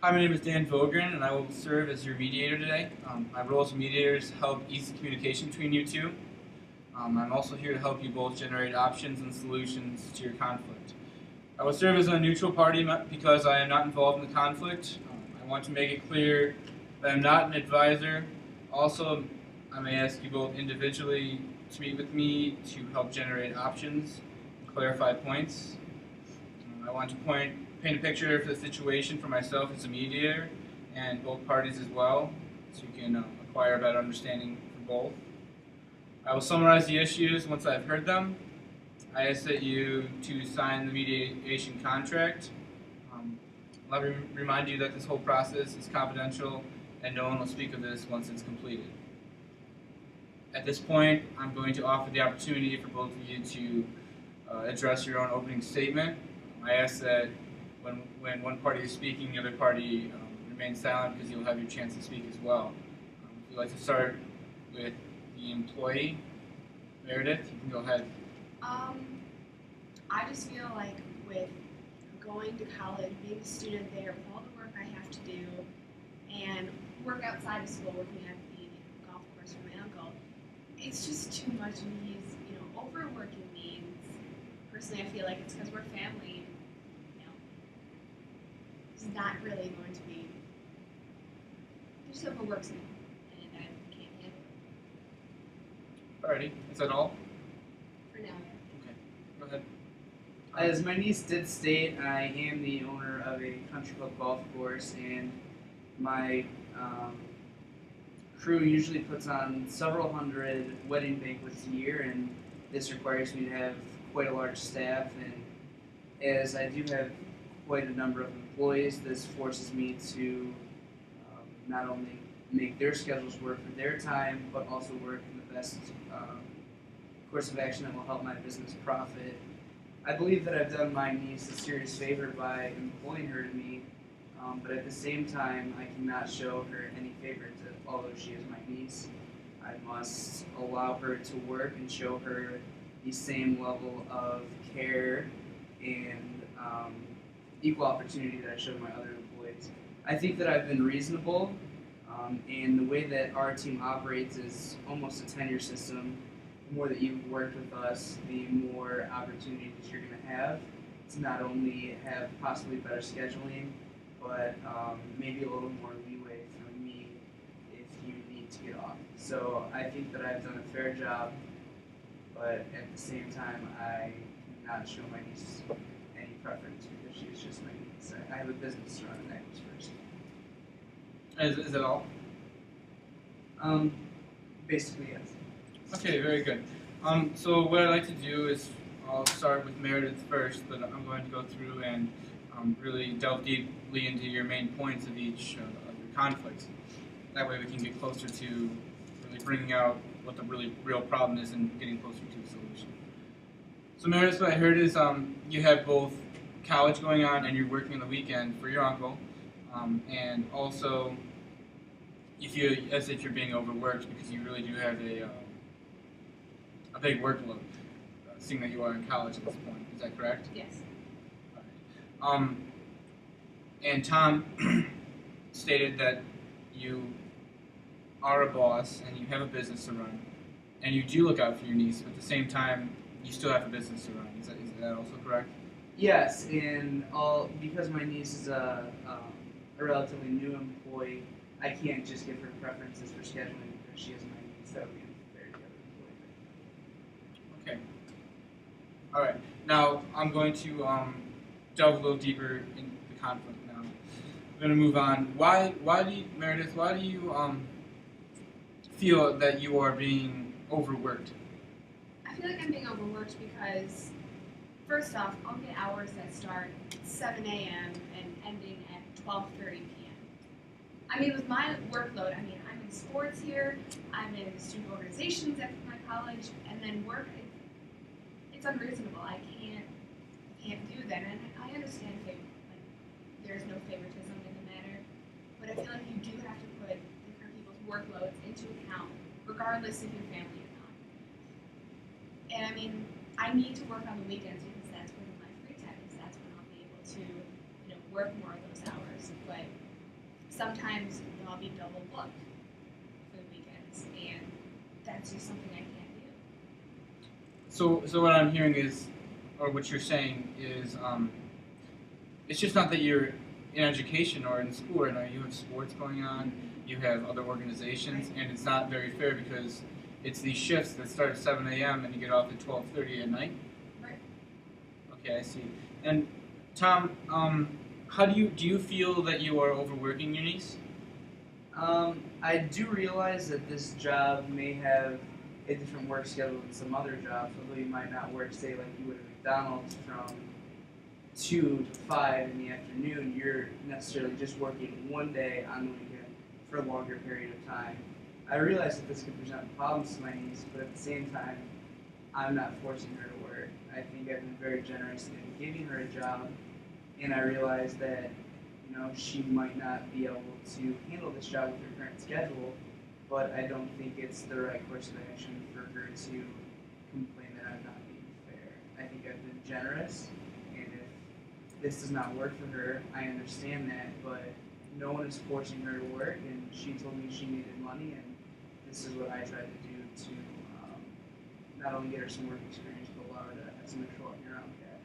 Hi, my name is Dan Vogren, and I will serve as your mediator today. My role as a mediator is to help ease the communication between you two. I'm also here to help you both generate options and solutions to your conflict. I will serve as a neutral party because I am not involved in the conflict. I want to make it clear that I'm not an advisor. Also, I may ask you both individually to meet with me to help generate options and clarify points. I want to paint a picture for the situation for myself as a mediator and both parties as well, so you can acquire a better understanding for both. I will summarize the issues once I've heard them. I ask that you to sign the mediation contract. Let me remind you that this whole process is confidential and no one will speak of this once it's completed. At this point, I'm going to offer the opportunity for both of you to address your own opening statement. I ask that when one party is speaking, the other party remains silent because you'll have your chance to speak as well. If you'd like to start with the employee, Meredith, you can go ahead. I just feel like with going to college, being a student there, with all the work I have to do, and work outside of school, working at the golf course for my uncle, it's just too much. And he's, overworking means, personally, I feel like it's because we're family. It's not really going to be. Just overworks me, and I can't handle it. Alrighty, is that all? For now. Okay, go ahead. As my niece did state, I am the owner of a country club golf course, and my crew usually puts on several hundred wedding banquets a year, and this requires me to have quite a large staff. And as I do have quite a number of employees, this forces me to not only make their schedules work for their time, but also work in the best course of action that will help my business profit. I believe that I've done my niece a serious favor by employing her to me, but at the same time, I cannot show her any favorites, although she is my niece. I must allow her to work and show her the same level of care and equal opportunity that I showed my other employees. I think that I've been reasonable, and the way that our team operates is almost a tenure system. The more that you've worked with us, the more opportunities you're going to have to not only have possibly better scheduling, but maybe a little more leeway from me if you need to get off. So I think that I've done a fair job, but at the same time, I cannot show my niece any preference because she's just my niece. I have a business to run, and that comes first. Is it all? Basically, yes. Okay, very good. So what I'd like to do is I'll start with Meredith first, but I'm going to go through and really delve deeply into your main points of each of your conflicts. That way we can get closer to really bringing out what the really real problem is and getting closer to the solution. So Meredith, what I heard is you have both college going on and you're working on the weekend for your uncle, and also you feel as if you're being overworked because you really do have a big workload, seeing that you are in college at this point. Is that correct? Yes. All right. And Tom stated that you are a boss and you have a business to run, and you do look out for your niece, but at the same time, you still have a business to run. Is that also correct? Yes, and because my niece is a relatively new employee, I can't just give her preferences for scheduling because she is my niece. That would be unfair to the other employee. Okay. All right. Now I'm going to delve a little deeper into the conflict. Now I'm going to move on. Why do you, Meredith? Why do you feel that you are being overworked? I feel like I'm being overworked because, first off, I'll get hours that start at 7 a.m. and ending at 12:30 p.m. I mean, with my workload, I'm in sports here, I'm in student organizations at my college, and then work. It's unreasonable. I can't do that, and I understand there's no favoritism in the matter, but I feel like you do have to put different people's workloads into account, regardless if you're family or not. And I need to work on the weekends because that's when my free time is. That's when I'll be able to, work more of those hours. But sometimes I'll be double booked for the weekends, and that's just something I can't do. So what I'm hearing is, or what you're saying is, it's just not that you're in education or in school right now. You have sports going on, you have other organizations, and it's not very fair because it's these shifts that start at 7 a.m. and you get off at 12:30 at night. Right. Okay, I see. And Tom, how do you feel that you are overworking your niece? I do realize that this job may have a different work schedule than some other jobs, although you might not work, say, like you would at McDonald's from 2 to 5 in the afternoon. You're necessarily just working one day on the weekend for a longer period of time. I realize that this could present problems to my niece, but at the same time, I'm not forcing her to work. I think I've been very generous in giving her a job, and I realize that she might not be able to handle this job with her current schedule, but I don't think it's the right course of action for her to complain that I'm not being fair. I think I've been generous, and if this does not work for her, I understand that, but no one is forcing her to work, and she told me she needed money, and this is what I tried to do to not only get her some work experience, but allow her to have some control in her own cash.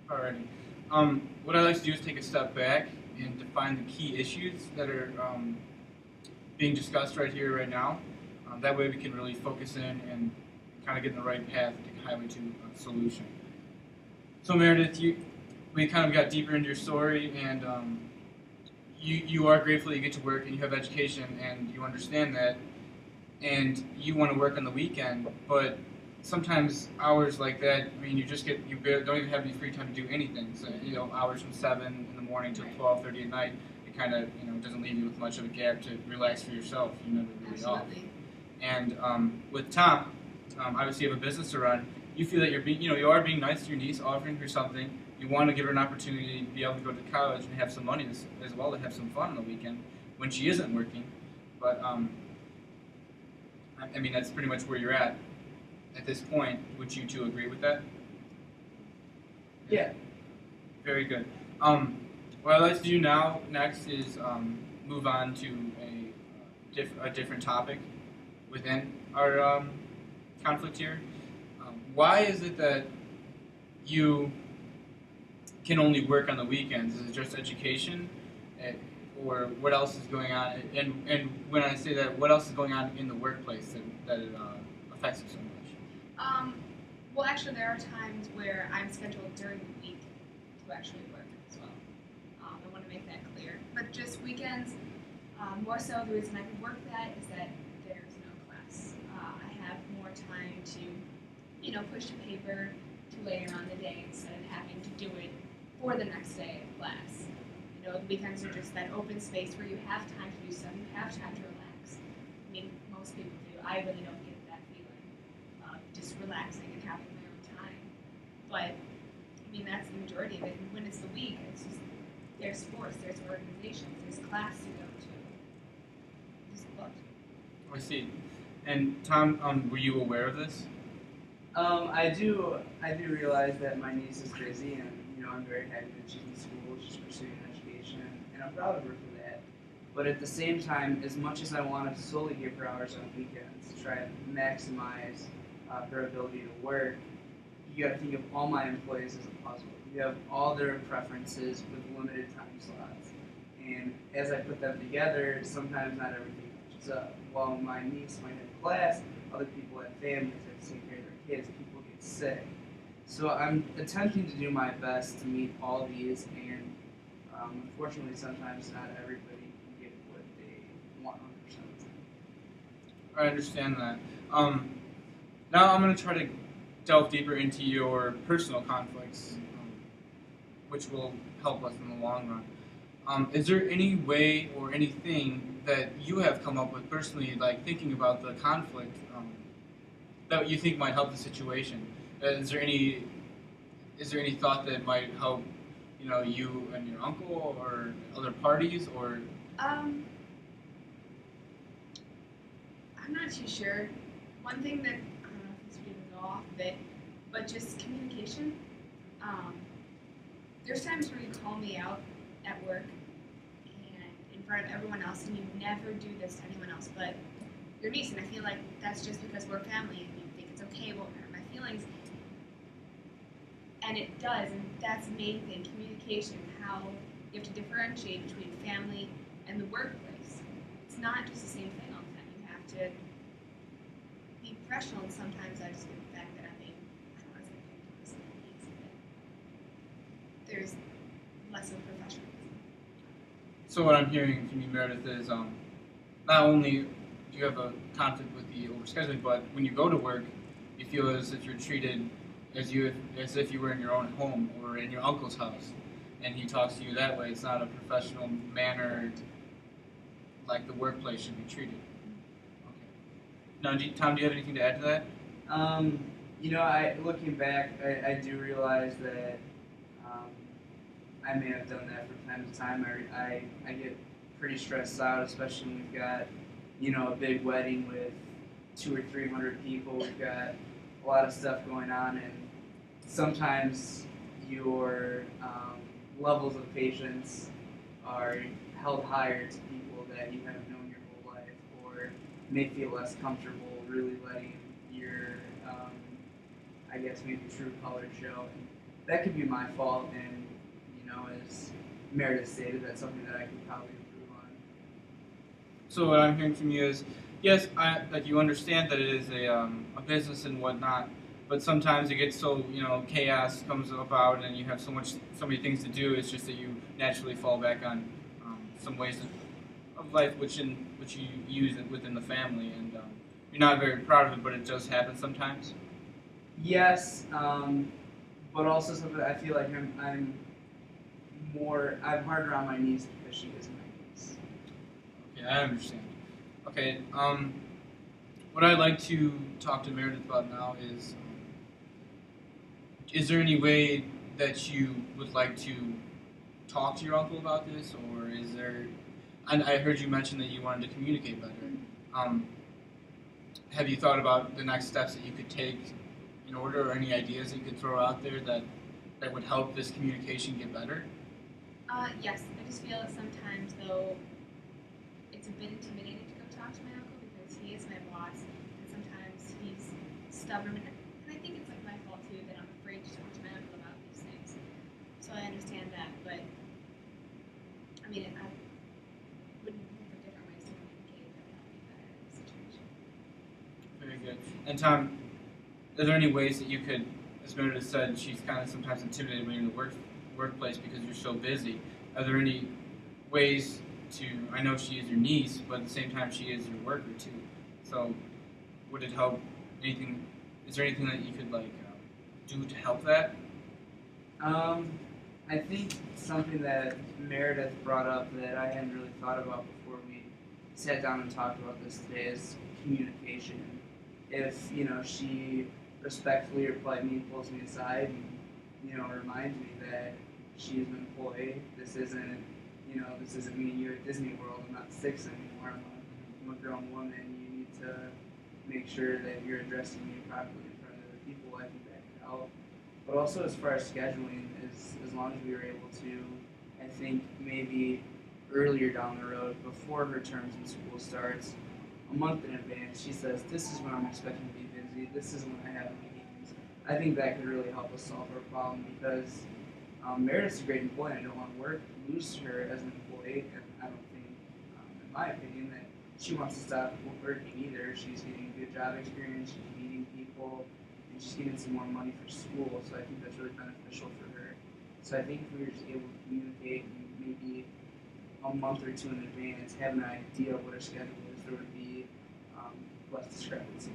Alrighty. What I like to do is take a step back and define the key issues that are being discussed right here, right now. That way we can really focus in and kind of get in the right path to take highway to a solution. So Meredith, we kind of got deeper into your story, and you are grateful you get to work and you have education and you understand that, and you want to work on the weekend, but sometimes hours like that, I mean, don't even have any free time to do anything. So hours from 7 in the morning till 12:30 at night, it kind of doesn't leave you with much of a gap to relax for yourself. You never really off. Absolutely. And with Tom, obviously you have a business to run. You feel that you are being nice to your niece, offering her something. You want to give her an opportunity to be able to go to college and have some money as well, to have some fun on the weekend when she isn't working. But I mean, that's pretty much where you're at this point. Would you two agree with that? Yeah. Very good. What I'd like to do next is move on to a different topic within our conflict here. Why is it that you can only work on the weekends? Is it just education, or what else is going on? And when I say that, what else is going on in the workplace that it affects you so much? Well, actually, there are times where I'm scheduled during the week to actually work as well. I want to make that clear. But just weekends, more so the reason I can work that is that there's no class. I have more time to, push a paper to later on the day instead of having to do it for the next day of class. The weekends are just that open space where you have time to do stuff, you have time to relax. I mean, most people do. I really don't get that feeling of just relaxing and having my own time. But, I mean, that's the majority of it. And when it's the week, it's just, there's sports, there's organizations, there's class to go to. Just booked. I see. And Tom, were you aware of this? I do realize that my niece is busy, and I'm very happy that she's in school, she's pursuing an education, and I'm proud of her for that. But at the same time, as much as I want to solely give her hours on weekends to try and maximize her ability to work, you got to think of all my employees as a puzzle. You have all their preferences with limited time slots, and as I put them together, sometimes not everything matches up. While my niece might have class, other people have families that take care of their kids, people get sick. So I'm attempting to do my best to meet all these, and unfortunately, sometimes not everybody can get what they want 100% of the time. I understand that. Now I'm going to try to delve deeper into your personal conflicts, which will help us in the long run. Is there any way or anything that you have come up with personally, like thinking about the conflict, that you think might help the situation? Is there any thought that might help, you and your uncle or other parties, or? I'm not too sure. One thing that, I don't know if it's going to go off a bit, but just communication. There's times where you call me out at work, and in front of everyone else, and you never do this to anyone else but your niece. And I feel like that's just because we're family and you think it's okay, it won't hurt my feelings. And it does, and that's the main thing, communication, how you have to differentiate between family and the workplace. It's not just the same thing all the time. You have to be professional, and sometimes I just get the fact that I don't want to say picked, but there's less of professionalism. So what I'm hearing from you, Meredith, is not only do you have a conflict with the overscheduling, but when you go to work, you feel as if you're treated as if you were in your own home or in your uncle's house, and he talks to you that way. It's not a professional manner like the workplace should be treated. Okay. Now, Tom, do you have anything to add to that? Looking back, I do realize that I may have done that from time to time. I get pretty stressed out, especially when we've got, a big wedding with 200 or 300 people. We've got a lot of stuff going on, and sometimes your levels of patience are held higher to people that you haven't known your whole life, or may feel less comfortable really letting your, maybe true colors show. And that could be my fault, and as Meredith stated, that's something that I could probably improve on. So what I'm hearing from you is, yes, that you understand that it is a business and whatnot, but sometimes it gets so chaos comes about and you have so many things to do. It's just that you naturally fall back on some ways of life which you use it within the family, and you're not very proud of it, but it does happen sometimes. Yes, but also something I feel like I'm harder on my niece because she is my niece. Okay, I understand. Okay, what I'd like to talk to Meredith about now is there any way that you would like to talk to your uncle about this, or is there? And I heard you mention that you wanted to communicate better. Have you thought about the next steps that you could take in order, or any ideas that you could throw out there that would help this communication get better? Yes, I just feel that sometimes, though, it's a bit intimidating to go talk to my uncle because he is my boss, and sometimes he's stubborn, and I think it's like my fault too that I'm afraid to talk to my uncle about these things. So I understand that, but I mean, I wouldn't look for different ways to communicate that would help me better in the situation. Very good. And Tom, are there any ways that you could, as Meredith said, she's kind of sometimes intimidated when you're in the workplace because you're so busy. Are there any ways to, I know she is your niece, but at the same time she is your worker too. So would it help anything, is there anything that you could do to help that? I think something that Meredith brought up that I hadn't really thought about before we sat down and talked about this today is communication. If, she respectfully or politely pulls me aside and, reminds me that she's an employee, this isn't me and you at Disney World, I'm not 6 anymore, I'm a grown woman, you need to make sure that you're addressing me properly in front of other people, I think that could help. But also as far as scheduling, as long as we were able to, I think maybe earlier down the road, before her terms in school starts, a month in advance, she says, this is when I'm expecting to be busy, this is when I have meetings. I think that could really help us solve our problem because Meredith's a great employee. I don't want to lose her as an employee, and I don't think, in my opinion, that she wants to stop working either. She's getting a good job experience, she's meeting people, and she's getting some more money for school, so I think that's really beneficial for her. So I think if we were just able to communicate maybe a month or two in advance, have an idea of what her schedule is, there would be less discrepancies.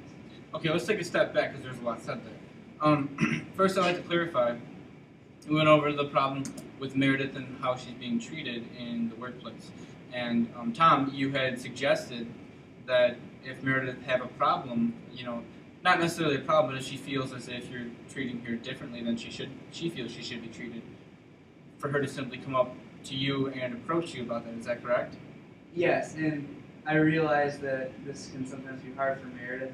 Okay, let's take a step back because there's a lot said there. First, I'd like to clarify. We went over the problem with Meredith and how she's being treated in the workplace. And Tom, you had suggested that if Meredith have a problem, not necessarily a problem, but if she feels as if you're treating her differently than she feels she should be treated, for her to simply come up to you and approach you about that. Is that correct? Yes, and I realize that this can sometimes be hard for Meredith.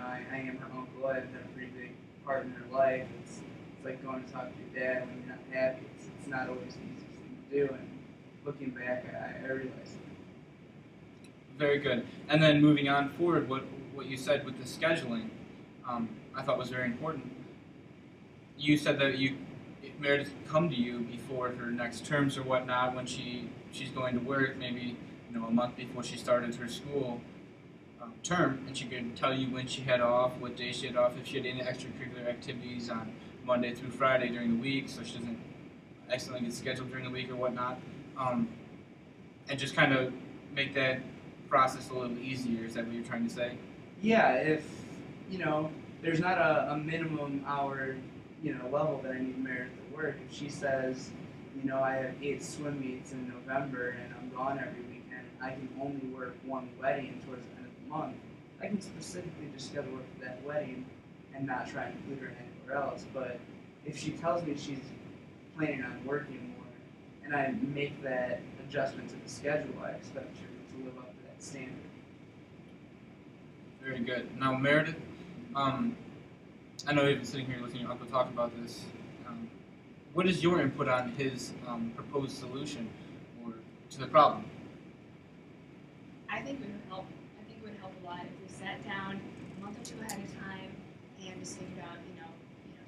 I am her uncle. I've been a pretty big part in her life. It's like going to talk to your dad when you're not happy. It's not always the easiest thing to do. And looking back, I realized that. Very good. And then moving on forward, what you said with the scheduling, I thought was very important. You said that Meredith could come to you before her next terms or whatnot when she's going to work, maybe a month before she started her school term, and she could tell you when she had off, what day she had off, if she had any extracurricular activities on Monday through Friday during the week, so she doesn't accidentally get scheduled during the week or whatnot, and just kind of make that process a little easier. Is that what you're trying to say? Yeah, if there's not a minimum hour level that I need Meredith to work. If she says, I have 8 swim meets in November and I'm gone every weekend, I can only work one wedding towards the end of the month, I can specifically just schedule her for that wedding and not try and include her anywhere else. But if she tells me she's planning on working more and I make that adjustment to the schedule, I expect her to live up to that standard. Very good. Now, Meredith, I know you've been sitting here listening to your uncle talk about this. What is your input on his proposed solution or to the problem? I think it would help. I think it would help a lot if we sat down a month or two ahead of time and just figured out,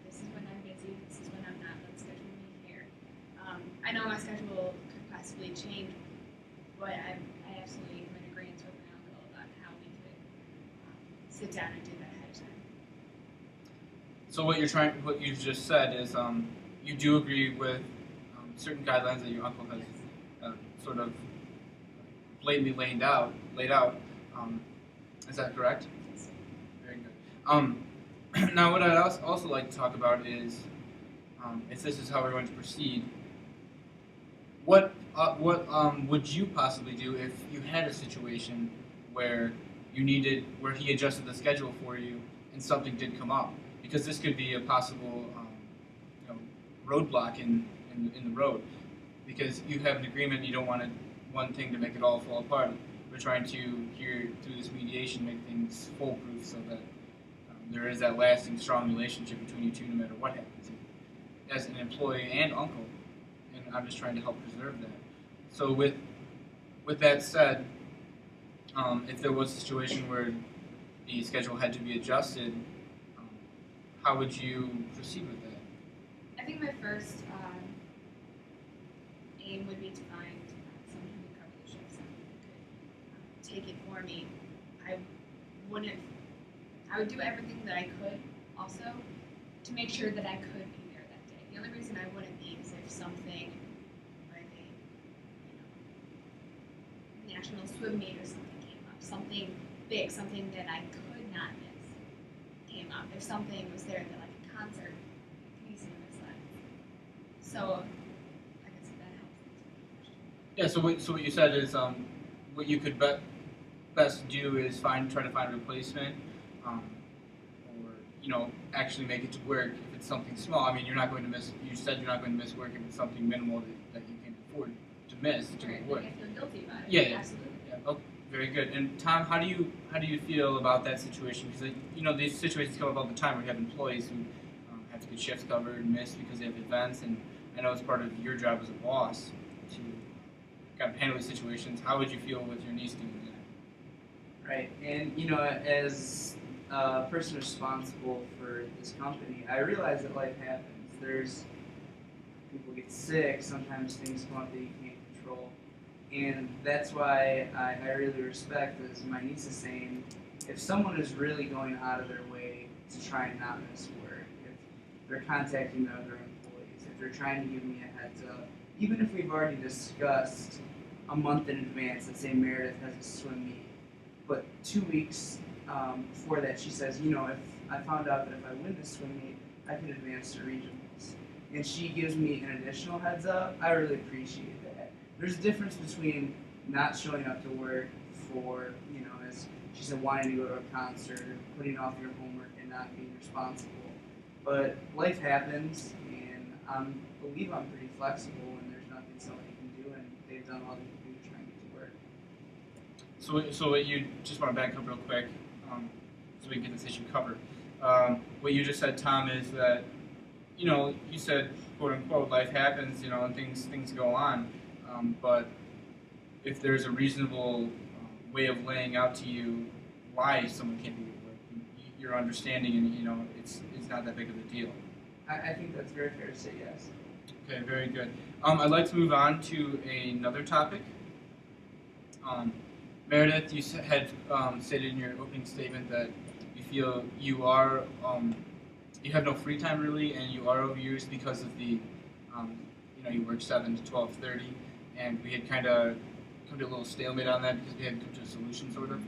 this is when I'm busy, this is when I'm not. Let's schedule me here. I know my schedule could possibly change, but I absolutely am in agreement with my uncle about how we could sit down and do that ahead of time. So what you just said is you do agree with certain guidelines that your uncle has sort of blatantly laid out. Is that correct? Yes. Very good. Now, what I'd also like to talk about is, if this is how we're going to proceed, what would you possibly do if you had a situation where where he adjusted the schedule for you and something did come up? Because this could be a possible roadblock in the road. Because you have an agreement, you don't want one thing to make it all fall apart. We're trying to, here through this mediation, make things foolproof so that there is that lasting, strong relationship between you two no matter what happens. As an employee and uncle, and I'm just trying to help preserve that. So with that said, if there was a situation where the schedule had to be adjusted, how would you proceed with that? I think my first aim would be to find someone who could cover the shift, someone who could take it for me. I would do everything that I could also to make sure that I could be there that day. The only reason I wouldn't be is if something like a national swim meet or something came up, something big, something that I could not miss came up. If something was there that like a concert, I easily miss that. So I guess that helps. Yeah. So what you said is what you could best do is try to find a replacement, or actually make it to work if it's something small. I mean, you're not going to miss. You said you're not going to miss work if it's something minimal that you can afford to miss to Right, work. like I feel guilty about it. Yeah. Absolutely. Yeah. Oh, very good. And Tom, how do you feel about that situation? Because these situations come up all the time where you have employees who have to get shifts covered and missed because they have events, and I know it's part of your job as a boss to kind of handle these situations. How would you feel with your niece doing that? Right, and as a person responsible for this company, I realize that life happens. There's people get sick, sometimes things come up that you can't control, and that's why I really respect, as my niece is saying, if someone is really going out of their way to try and not miss work, if they're contacting other employees, if they're trying to give me a heads up, even if we've already discussed a month in advance, let's say Meredith has a swim meet, but 2 weeks before that, she says, if I found out that if I win this swim meet, I could advance to regionals. And she gives me an additional heads up, I really appreciate that. There's a difference between not showing up to work for, as she said, wanting to go to a concert, or putting off your homework and not being responsible. But life happens, and I believe I'm pretty flexible, and there's nothing somebody can do, and they've done all they can do to try and get to work. So what you just want to back up real quick, so we can get this issue covered. What you just said, Tom, is that you said, quote unquote, life happens, and things go on. but if there's a reasonable way of laying out to you why someone can't be at work, your understanding, and it's not that big of a deal. I think that's very fair to say yes. Okay, very good. I'd like to move on to another topic. Meredith, you had stated in your opening statement that you feel you have no free time really, and you are overused because of the, you work 7 to 12:30, and we had kind of come to a little stalemate on that because we hadn't come to a solution, sort of.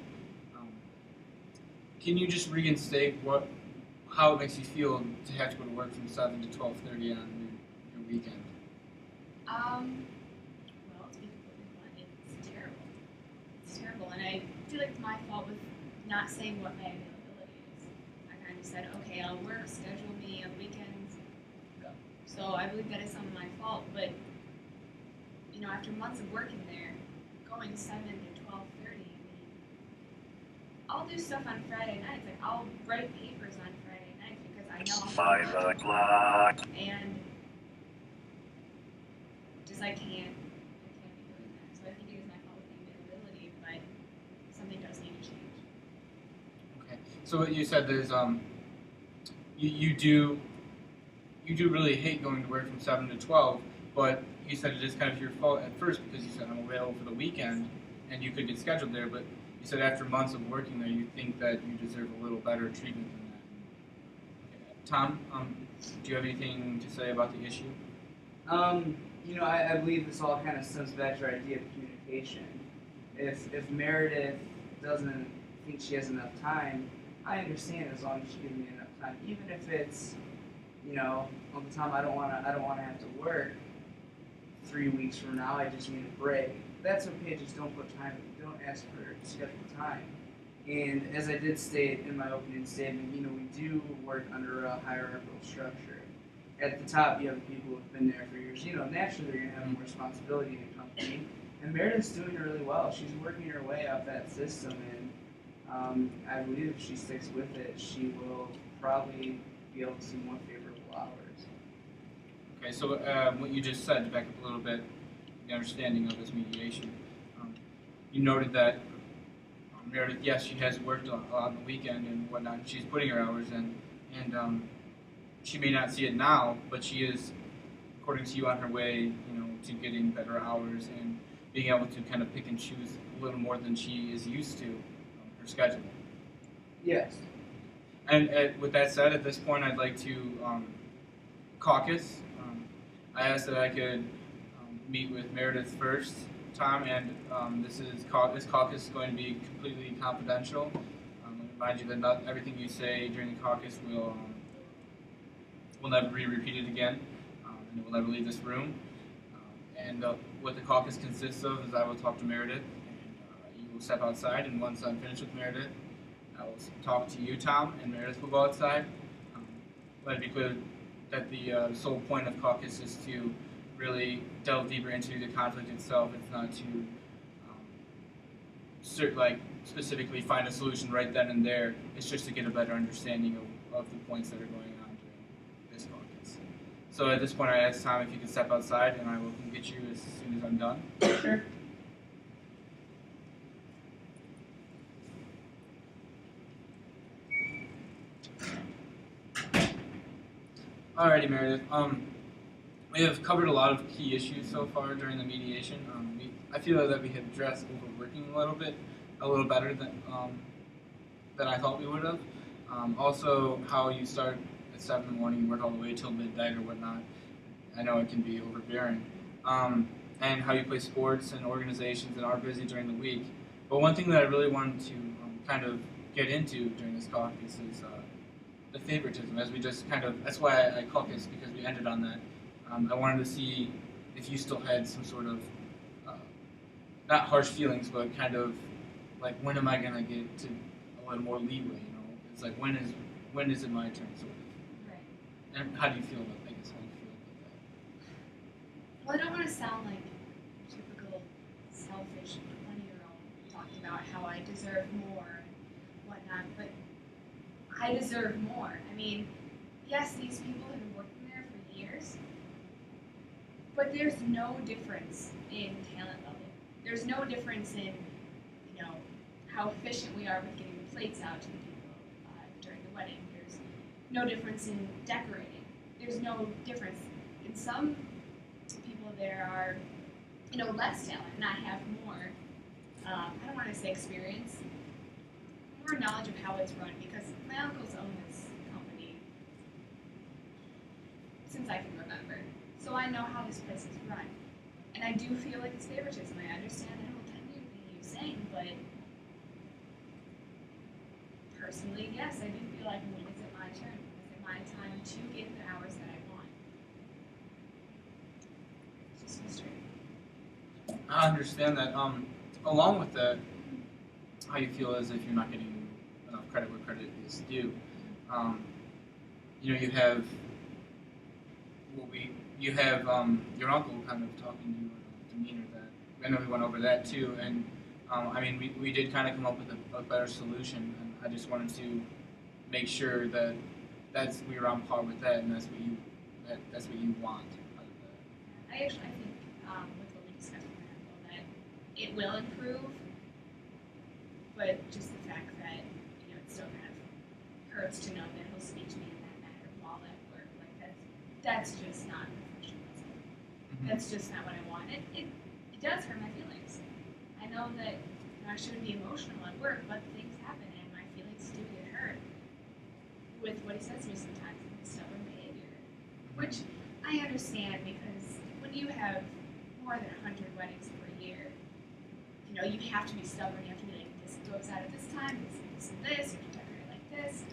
Can you just reinstate how it makes you feel to have to go to work from 7 to 12:30 on your weekend? Well, to be completely blunt, it's terrible. It's terrible, and I feel like it's my fault with not saying what my availability is. I kind of said, okay, I'll work, schedule me on weekends, go. So I believe that is some of my fault, but after months of working there, going 7 to 12:30, I mean, I'll do stuff on Friday nights. Like I'll write papers on Friday nights because I know I'm 5 o'clock. and just I can't be doing that. So I think it is my fault with the availability, but something does need to change. Okay. So what you said is you do really hate going to work from 7 to 12, but you said it is kind of your fault at first because you said I'm available for the weekend and you could get scheduled there, but you said after months of working there you think that you deserve a little better treatment than that. Okay. Tom, do you have anything to say about the issue? I believe this all kind of stems back to our idea of communication. If Meredith doesn't think she has enough time, I understand as long as she gives me enough time. Even if it's, on the time I don't wanna have to work 3 weeks from now, I just need a break. That's okay, just don't don't ask for scheduled time. And as I did state in my opening statement, we do work under a hierarchical structure. At the top, you have people who have been there for years. Naturally, they're going to have more responsibility in a company. And Meredith's doing really well. She's working her way up that system, and I believe if she sticks with it, she will probably be able to see more favorable hours. Okay, so what you just said, to back up a little bit, the understanding of this mediation, you noted that Meredith, yes, she has worked a lot on the weekend and whatnot. She's putting her hours in, and she may not see it now, but she is, according to you, on her way, to getting better hours and being able to kind of pick and choose a little more than she is used to her schedule. Yes. And with that said, at this point, I'd like to caucus. I asked that I could meet with Meredith first, Tom, and this caucus is going to be completely confidential. Let me remind you that not everything you say during the caucus will never be repeated again, and it will never leave this room. And what the caucus consists of is I will talk to Meredith, and you will step outside, and once I'm finished with Meredith, I will talk to you, Tom, and Meredith will go outside. Let it be clear that the sole point of caucus is to really delve deeper into the conflict itself. It's not to specifically find a solution right then and there. It's just to get a better understanding of the points that are going on during this caucus. So at this point, I asked Tom if you could step outside, and I will come get you as soon as I'm done. Sure. Alrighty, Meredith. We have covered a lot of key issues so far during the mediation. I feel that we have addressed overworking a little better than I thought we would have. Also, how you start at 7 in the morning and work all the way till midnight or whatnot. I know it can be overbearing. And how you play sports and organizations and are busy during the week. But one thing that I really wanted to kind of get into during this caucus is the favoritism. As we just that's why I caucused, because we ended on that. I wanted to see if you still had some sort of, not harsh feelings, but kind of like, when am I going to get to a little more leeway, It's like, when is it my turn, sort of? Right. And how do you feel about that? I guess, how do you feel about that? Well, I don't want to sound like typical selfish 20-year-old talking about how I deserve more and whatnot, but I deserve more. I mean, yes, these people have been working there for years, But there's no difference in talent level. There's no difference in, how efficient we are with getting the plates out to the people during the wedding. There's no difference in decorating. There's no difference. In some people there are, less talent, and I have more. I don't want to say experience, more knowledge of how it's run because my uncles own this company since I can remember. So I know how this place is run. And I do feel like it's favoritism. I understand that whole tenure thing you're saying, but personally, yes, I do feel like when is it my turn? When is it my time to get the hours that I want? It's just frustrating. I understand that. Along with that, how you feel as if you're not getting enough credit where credit is due. You have your uncle kind of talking to you in a demeanor that I know we went over that too, and we did kind of come up with a better solution, and I just wanted to make sure that we were on par with that, and that's what you want out of that. I think with what we discussed with Michael that it will improve, but just the fact that it still kind of hurts to know that he'll speak to me in that manner while at work. Like that's just not professionalism. Mm-hmm. That's just not what I want. It does hurt my feelings. I know that I shouldn't be emotional at work, but things happen and my feelings do get hurt with what he says to me sometimes and his stubborn behavior. Which I understand because when you have more than 100 weddings per year, you have to be stubborn. You have to be like, this goes out at this time, this and this, you have to decorate like this.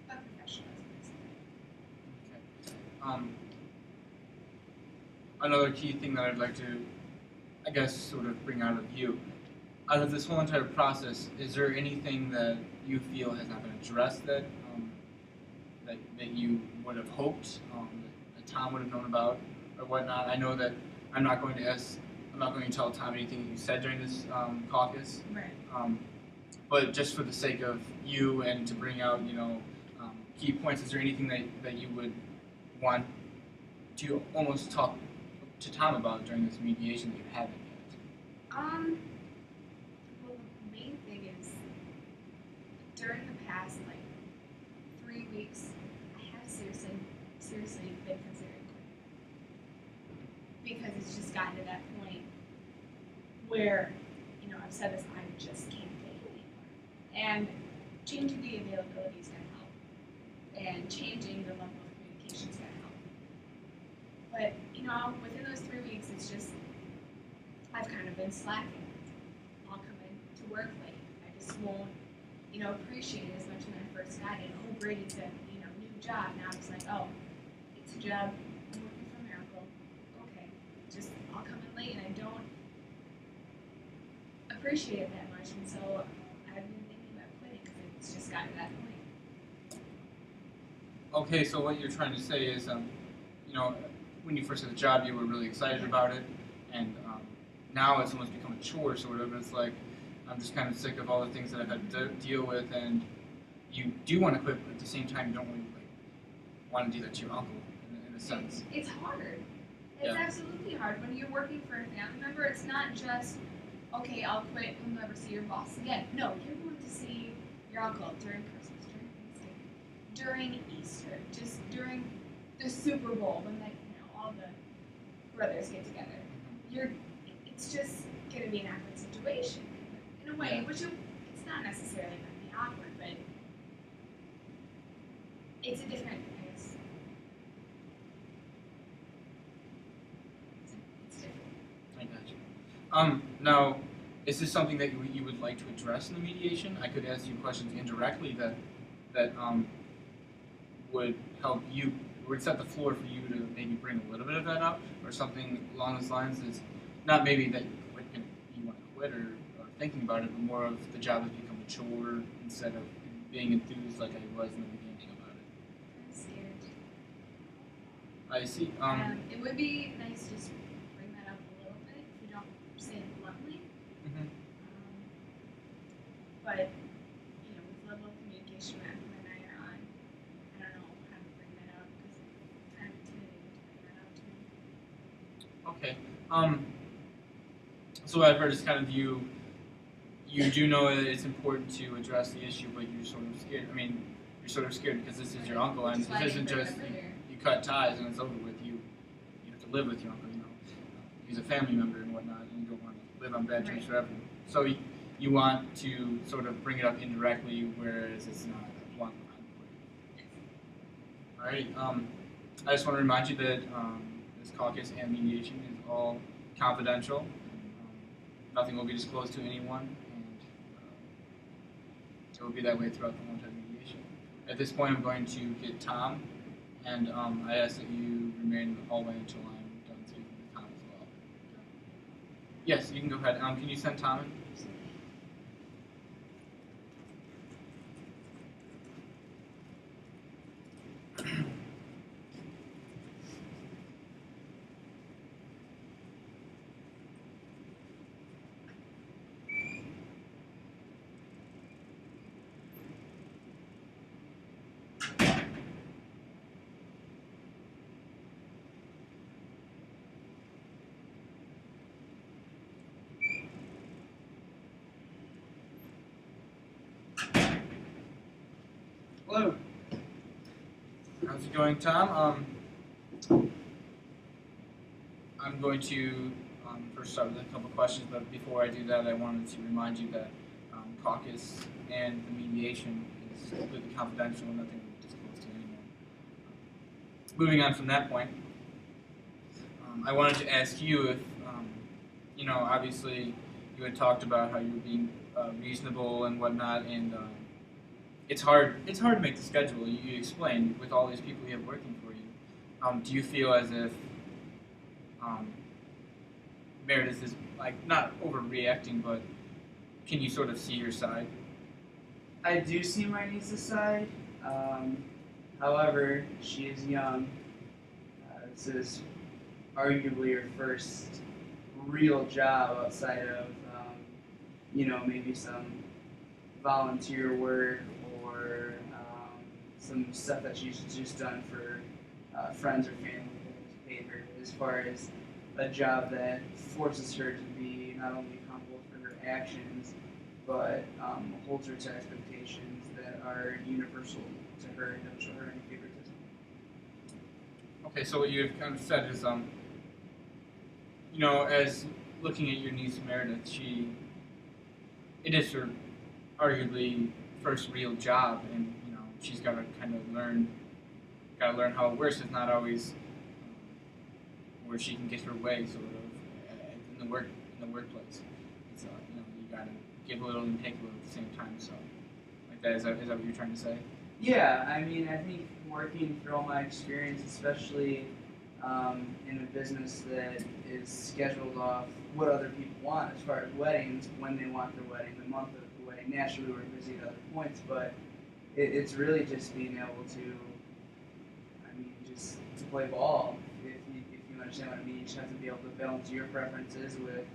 But professionalism is okay. Another key thing that I'd like to, I guess, sort of bring out of you, out of this whole entire process, is there anything that you feel has not been addressed that you would have hoped that Tom would have known about or whatnot? I know that I'm not going to tell Tom anything that you said during this caucus. right. But just for the sake of you and to bring out, key points, is there anything that you would want to almost talk to Tom about during this mediation that you haven't yet? Well, the main thing is during the past 3 weeks, I have seriously been considering quitting because it's just gotten to that point where I've said this, I just can't take it anymore, and changing the availability is going to help, and changing the level of communication is going to help. But within those 3 weeks, it's just I've kind of been slacking. I'll come in to work late. I just won't, appreciate it as much when I first got it. Oh, great, it's a new job. Now it's like, oh, it's a job. I'm working for Miracle. Okay, just I'll come in late, and I don't appreciate it that much, and so I've been thinking about quitting because it's just gotten to that point. Okay, so what you're trying to say is, when you first had the job, you were really excited about it, and now it's almost become a chore, sort of. It's like, I'm just kind of sick of all the things that I've had to deal with, and you do want to quit, but at the same time, you don't really want to do that to your uncle, in a sense. It's hard. It's absolutely hard. When you're working for a family member, it's not just, okay, I'll quit and never see your boss again. No, you're going to see your uncle during Christmas, during Thanksgiving, during Easter, just during the Super Bowl when all the brothers get together. It's just going to be an awkward situation in a way, which it's not necessarily going to be awkward, but it's a different. It's different. I got you. Now, is this something that you would like to address in the mediation? I could ask you questions indirectly that would help you, would set the floor for you to maybe bring a little bit of that up, or something along those lines. Is not maybe that you want to quit or thinking about it, but more of the job has become a chore instead of being enthused like I was in the beginning about it. I'm scared. I see. It would be nice to just bring that up a little bit if you don't say it bluntly. Mm-hmm. But with the level of communication that him and I are on, I don't know how to bring that up because I'm kind of intimidated to bring that up to him. Okay. Um, so what I've heard is kind of you do know that it's important to address the issue, but you're sort of scared. I mean, you're sort of scared because this is your uncle, Which and is why I this didn't isn't bring it just up earlier. you cut ties and it's over with. You have to live with your uncle. You know, he's a family member and whatnot, and you don't want to live on bad terms Right. forever. So you want to sort of bring it up indirectly, whereas it's not a blunt line. All right. I just want to remind you that this caucus and mediation is all confidential. Nothing will be disclosed to anyone, and it will be that way throughout the whole entire mediation. At this point, I'm going to get Tom, and I ask that you remain in the hallway until I'm done speaking with Tom as well. Yes, you can go ahead. Can you send Tom in? Hello. How's it going, Tom? I'm going to first start with a couple questions, but before I do that, I wanted to remind you that caucus and the mediation is completely confidential and nothing will be disclosed to anyone. Moving on from that point, I wanted to ask you if, obviously you had talked about how you were being reasonable and whatnot, and it's hard. It's hard to make the schedule. You explained with all these people you have working for you. Do you feel as if um, Meredith is like not overreacting, but can you sort of see her side? I do see my niece's side. However, she is young. This is arguably her first real job outside of, maybe some volunteer work or some stuff that she's just done for friends or family that has paid her. As far as a job that forces her to be not only accountable for her actions, but holds her to expectations that are universal to her and don't show her any favoritism. Okay, so what you've kind of said is, as looking at your niece Meredith, it is her arguably first real job, and she's got to kind of got to learn how it works. It's not always where she can get her way, sort of, in the workplace. It's you got to give a little and take a little at the same time. So, like that is that what you're trying to say? Yeah, I mean, I think working through all my experience, especially in a business that is scheduled off what other people want as far as weddings, when they want their wedding, the month of the wedding. Naturally, we're busy at other points, but it's really just being able to, just to play ball. If you understand what I mean, you just have to be able to balance your preferences with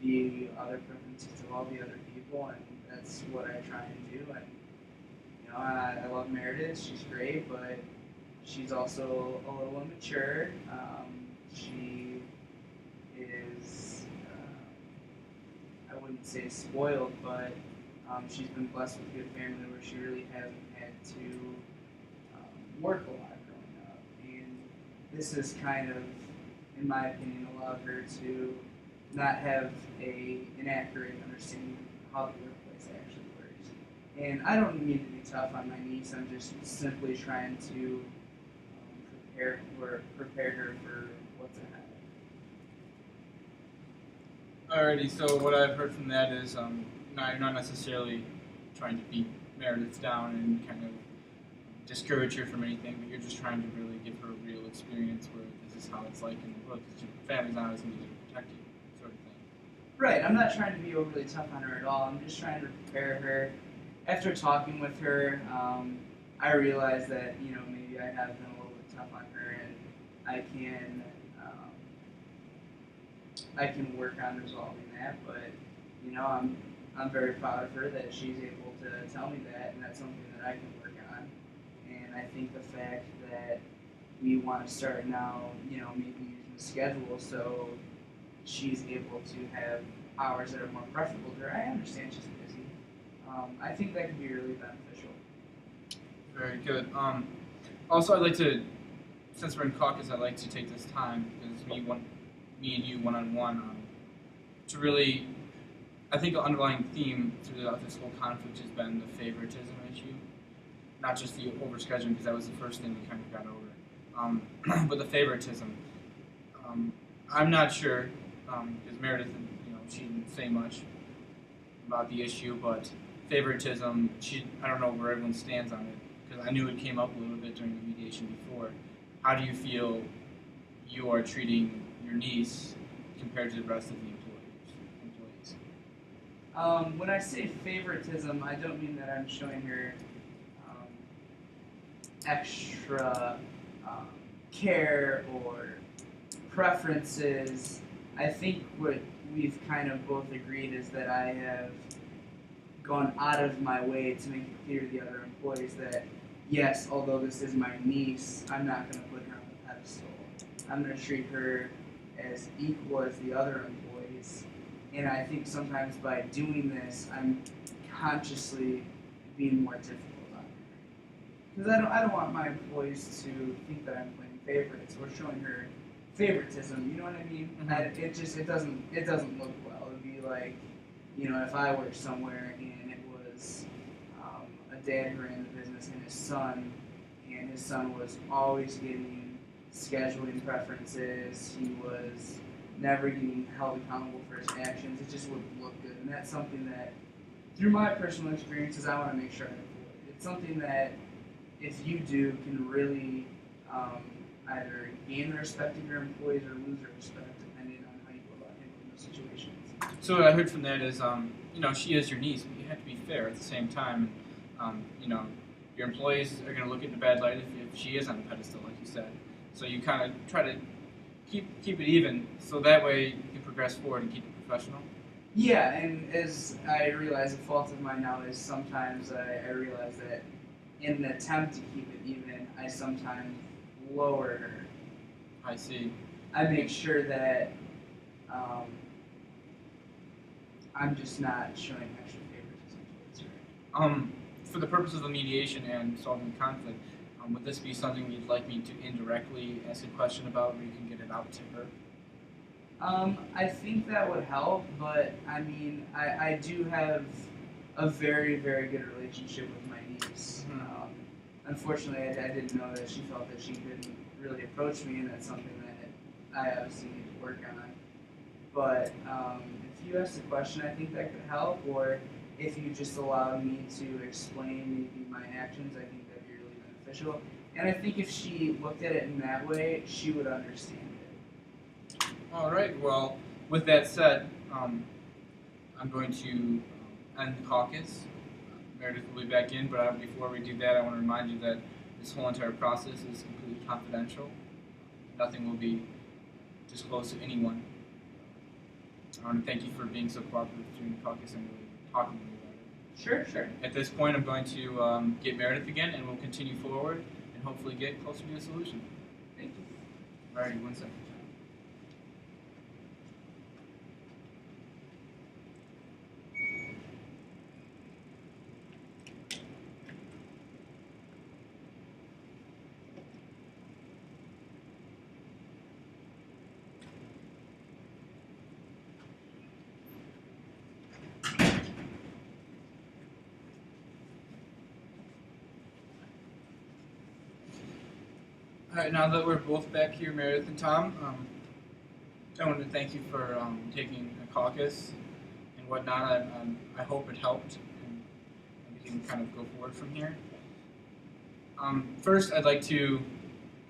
the other preferences of all the other people, and that's what I try and do. And I love Meredith. She's great, but she's also a little immature. She is, I wouldn't say spoiled, but she's been blessed with a good family where she really hasn't had to work a lot growing up. And this has kind of, in my opinion, allowed her to not have an inaccurate understanding of how the workplace actually works. And I don't mean to be tough on my niece. I'm just simply trying to prepare her for what's ahead. Alrighty. So what I've heard from that is, you're not necessarily trying to beat Meredith down and kind of discourage her from anything, but you're just trying to really give her a real experience where this is how it's like in the world. Because your family's not always going to be there to protect you, sort of thing. Right. I'm not trying to be overly tough on her at all. I'm just trying to prepare her. After talking with her, I realized that maybe I have been a little bit tough on her, and I can work on resolving that. But I'm very proud of her that she's able to tell me that, and that's something that I can work on. And I think the fact that we want to start now, maybe using the schedule so she's able to have hours that are more preferable to her. I understand she's busy. I think that could be really beneficial. Very good. Also, I'd like to, since we're in caucus, I'd like to take this time, because it's me and you one-on-one, to really, I think an underlying theme throughout this whole conflict has been the favoritism issue. Not just the overscheduling, because that was the first thing we kind of got over, but the favoritism. I'm not sure, because Meredith, she didn't say much about the issue, but favoritism, I don't know where everyone stands on it, because I knew it came up a little bit during the mediation before. How do you feel you are treating your niece compared to the rest of the employees? When I say favoritism, I don't mean that I'm showing her extra care or preferences. I think what we've kind of both agreed is that I have gone out of my way to make it clear to the other employees that, yes, although this is my niece, I'm not going to put her on the pedestal. I'm going to treat her as equal as the other employees. And I think sometimes by doing this, I'm consciously being more difficult on her. Because I don't want my employees to think that I'm playing favorites or showing her favoritism. You know what I mean? Mm-hmm. It doesn't look well. It'd be like, if I worked somewhere and it was a dad who ran the business and his son was always getting scheduling preferences. He was never getting held accountable for his actions. It just wouldn't look good, and that's something that, through my personal experiences, I want to make sure I avoid. It's something that, if you do, can really either gain the respect of your employees or lose their respect, depending on how you go about handling those situations. So what I heard from that is, she is your niece, but you have to be fair at the same time. Your employees are going to look at it in a bad light if she is on the pedestal, like you said. So you kind of try to keep it even, so that way you can progress forward and keep it professional. Yeah, and as I realize, a fault of mine now is sometimes I realize that in an attempt to keep it even, I sometimes lower her. I see. I make sure that I'm just not showing extra favoritism towards her. For the purpose of the mediation and solving the conflict, would this be something you'd like me to indirectly ask a question about, where you can get it out to her? I think that would help, but I mean, I do have a very, very good relationship with my niece. Mm-hmm. Unfortunately, I didn't know that she felt that she couldn't really approach me, and that's something that I obviously need to work on. But if you ask a question, I think that could help, or if you just allowed me to explain maybe my actions, I think that'd be really beneficial. And I think if she looked at it in that way, she would understand it. All right. Well, with that said, I'm going to end the caucus. Meredith will be back in, but before we do that, I want to remind you that this whole entire process is completely confidential. Nothing will be disclosed to anyone. I want to thank you for being so cooperative during the caucus and really talking to me about it. Sure. At this point, I'm going to get Meredith again, and we'll continue forward and hopefully get closer to a solution. Thank you. All righty, 1 second. All right, now that we're both back here, Meredith and Tom, I want to thank you for taking a caucus and whatnot. I hope it helped, and we can kind of go forward from here. First, I'd like to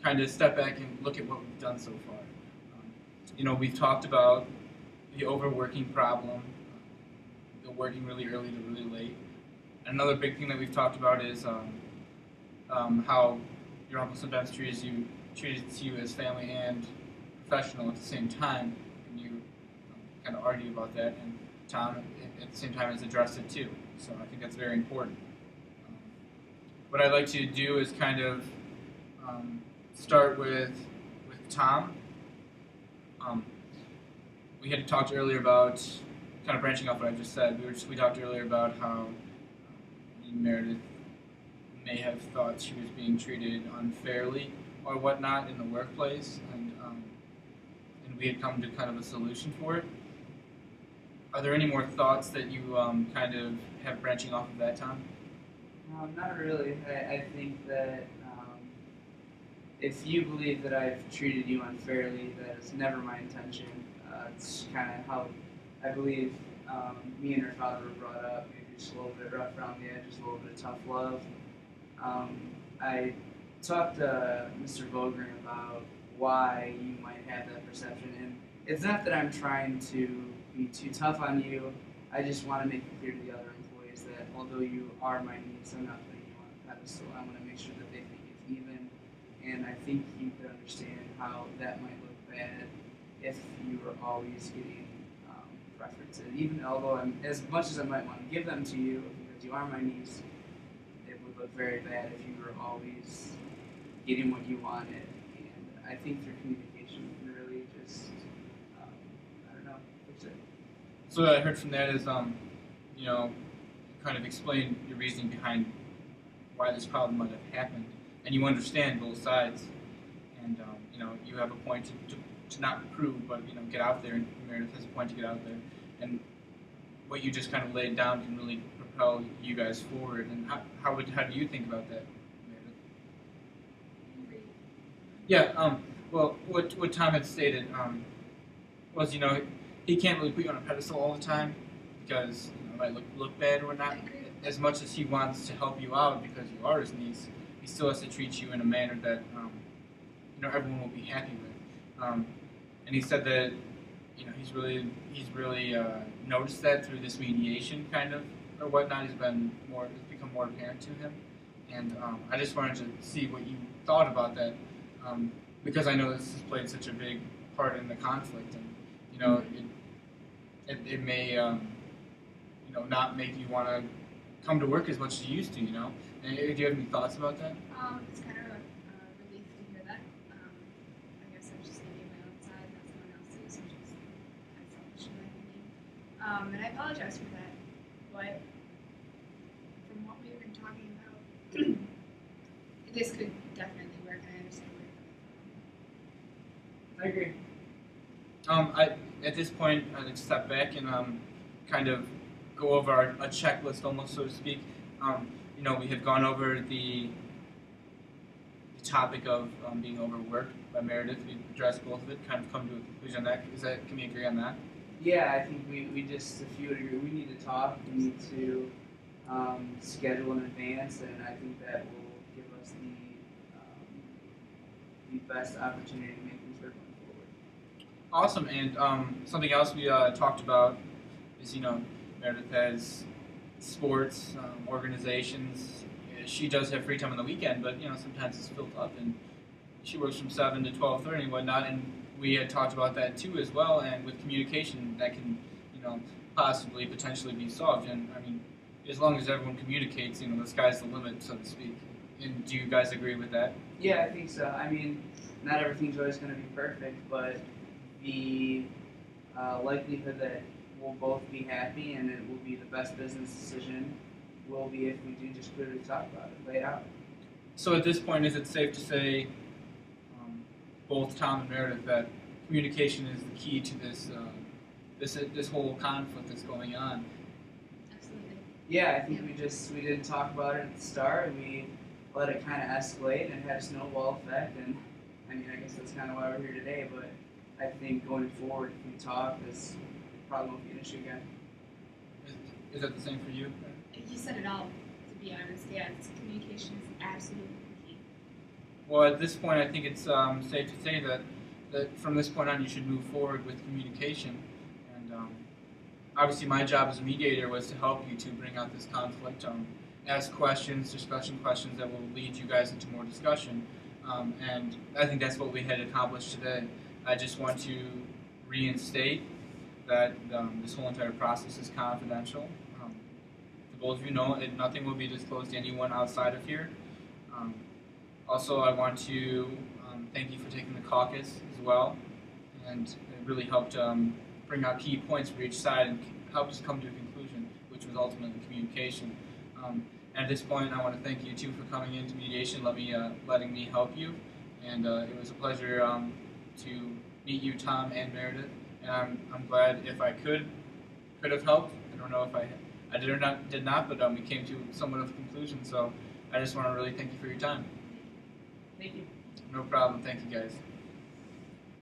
kind of step back and look at what we've done so far. We've talked about the overworking problem, the working really early to really late. Another big thing that we've talked about is how your uncle sometimes treats you as family and professional at the same time, and you kind of argue about that, and Tom at the same time has addressed it too. So I think that's very important. What I'd like to do is kind of start with Tom We had talked earlier about, kind of branching off what I just said. We talked earlier about how Meredith may have thought she was being treated unfairly or whatnot in the workplace, and we had come to kind of a solution for it. Are there any more thoughts that you kind of have branching off of that, Tom? Not really. I think that if you believe that I've treated you unfairly, that is never my intention. It's kind of how I believe me and her father were brought up. Maybe just a little bit rough around the edges, a little bit of tough love. I talked to Mr. Vogren about why you might have that perception, and it's not that I'm trying to be too tough on you. I just want to make it clear to the other employees that although you are my niece, I'm not putting you on a pedestal. I want to make sure that they think it's even, and I think you could understand how that might look bad if you were always getting preferences. Even although as much as I might want to give them to you because you are my niece, it would look very bad if you were always getting what you wanted. And I think through communication, you can really just, I don't know, fix it. So what I heard from that is, kind of explain your reasoning behind why this problem might have happened, and you understand both sides, and you have a point to not prove, but get out there, and Meredith has a point to get out there, and what you just kind of laid down can really propel you guys forward. And how do you think about that, Meredith? Yeah. Well, what Tom had stated was he can't really put you on a pedestal all the time because it might look bad or whatnot. As much as he wants to help you out because you are his niece, he still has to treat you in a manner that everyone will be happy with. And he said that he's really noticed that through this mediation kind of or whatnot. It's become more apparent to him. And I just wanted to see what you thought about that because I know this has played such a big part in the conflict, and it may not make you want to come to work as much as you used to. And do you have any thoughts about that? It's kind of a relief to hear that. I guess I'm just thinking my own side, not someone else's, which is kind of selfish in my opinion. And I apologize for that, but from what we've been talking about, this could definitely work, and I understand where you're coming from. I agree. At this point, I'd step back and kind of go over a checklist, almost so to speak. We had gone over the topic of being overworked by Meredith. We addressed both of it, kind of come to a conclusion on that. Can we agree on that? Yeah, I think we just, if you would agree, we need to talk. We need to schedule in advance, and I think that will give us the best opportunity to make things work going forward. Awesome. And something else we talked about is, Meredith has sports, organizations. She does have free time on the weekend, but sometimes it's filled up, and she works from 7 to 12:30 and whatnot. And we had talked about that too as well. And with communication, that can possibly potentially be solved. And I mean, as long as everyone communicates, the sky's the limit, so to speak. And do you guys agree with that? Yeah, I think so. I mean, not everything's always going to be perfect, but the likelihood that we'll both be happy and it will be the best business decision will be if we do just clearly talk about it, lay it out. So at this point, is it safe to say, both Tom and Meredith, that communication is the key to this whole conflict that's going on? Absolutely. Yeah, I think we didn't talk about it at the start. We let it kind of escalate and it had a snowball effect. And I mean, I guess that's kind of why we're here today. But I think going forward, if we talk, this probably won't be an issue again. Is that the same for you? You said it all, to be honest. Yeah, communication is absolutely key. Well, at this point, I think it's safe to say that from this point on, you should move forward with communication. And obviously, my job as a mediator was to help you to bring out this conflict, ask questions, discussion questions that will lead you guys into more discussion. And I think that's what we had accomplished today. I just want to reinstate that this whole entire process is confidential. To both of you know, nothing will be disclosed to anyone outside of here. Also, I want to thank you for taking the caucus as well. and it really helped bring out key points for each side and helped us come to a conclusion, which was ultimately communication. At this point, I want to thank you two for coming into mediation, letting me help you, and it was a pleasure to meet you, Tom and Meredith. And I'm glad if I could have helped. I don't know if I did not, but we came to somewhat of a conclusion. So I just want to really thank you for your time. Thank you. No problem. Thank you, guys.